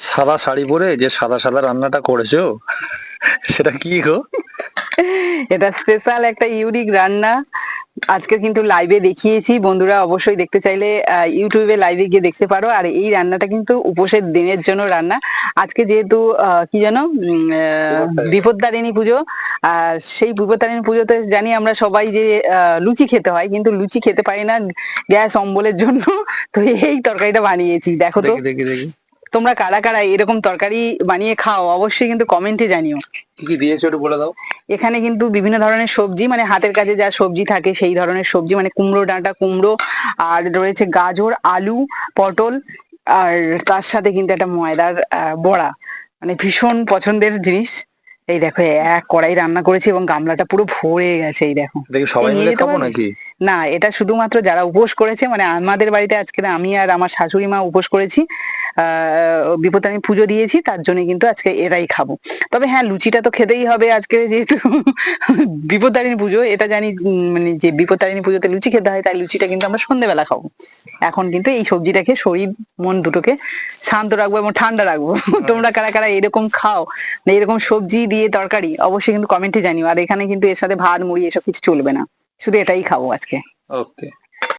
সাদা শাড়ি পরে যে সাদা সাদা রান্নাটা করেছো সেটা কি গো? এটা স্পেশাল একটা ইউনিক রান্না। আজকে কিন্তু লাইভে দেখিয়েছি, বন্ধুরা অবশ্যই দেখতে চাইলে ইউটিউবে লাইভে গিয়ে দেখতে পারো। আর এই রান্নাটা কিন্তু উপোসের দিনের জন্য রান্না। আজকে যেহেতু কি জানো বিপত্তারিণী পুজো, আর সেই বিপত্তারিণী পুজোতে জানি আমরা সবাই যে লুচি খেতে হয়, কিন্তু লুচি খেতে পারি না গ্যাস অম্বলের জন্য। তো এই তরকারিটা বানিয়েছি, দেখো তো। দেখি দেখি দেখি তোমরা কারা কারা এরকম তরকারি বানিয়ে খাও অবশ্যই কিন্তু কমেন্টে জানিও। কি কি দিয়েছো একটু বলে দাও। এখানে কিন্তু বিভিন্ন ধরনের সবজি, মানে হাতের কাছে যা সবজি থাকে সেই ধরনের সবজি, মানে কুমড়ো ডাঁটা কুমড়ো, আর রয়েছে গাজর, আলু, পটল, আর তার সাথে কিন্তু একটা ময়দার বড়া, মানে ভীষণ পছন্দের জিনিস। এই দেখো এক কড়াই রান্না করেছি এবং গামলাটা পুরো ভরে গেছে, এই দেখো। দেখি সবাই নিয়ে মিলে যেতে খাবো পারবে? নাকি? না, এটা শুধুমাত্র যারা উপোস করেছে, মানে আমাদের বাড়িতে আজকে আমি আর আমার শাশুড়ি মা উপোস করেছি, বিপত্তারিণী পুজো দিয়েছি, তার জন্য কিন্তু আজকে এরাই খাবো। তবে হ্যাঁ, লুচিটা তো খেতেই হবে আজকে, যেহেতু বিপত্তারিণী পুজো, এটা জানি মানে যে বিপত্তারিণী পুজোতে লুচি খেতে হয়, তাই লুচিটা কিন্তু আমরা সন্ধ্যেবেলা খাবো। এখন কিন্তু এই সবজিটাকে শরীর মন দুটোকে শান্ত রাখবো এবং ঠান্ডা রাখবো। তোমরা কারা কারা এরকম খাও, এরকম সবজি দিয়ে তরকারি, অবশ্যই কিন্তু কমেন্টে জানিও। আর এখানে কিন্তু এর সাথে ভাত মুড়ি এসব কিছু চলবে না, শুধু এটাই খাবো আজকে। ওকে।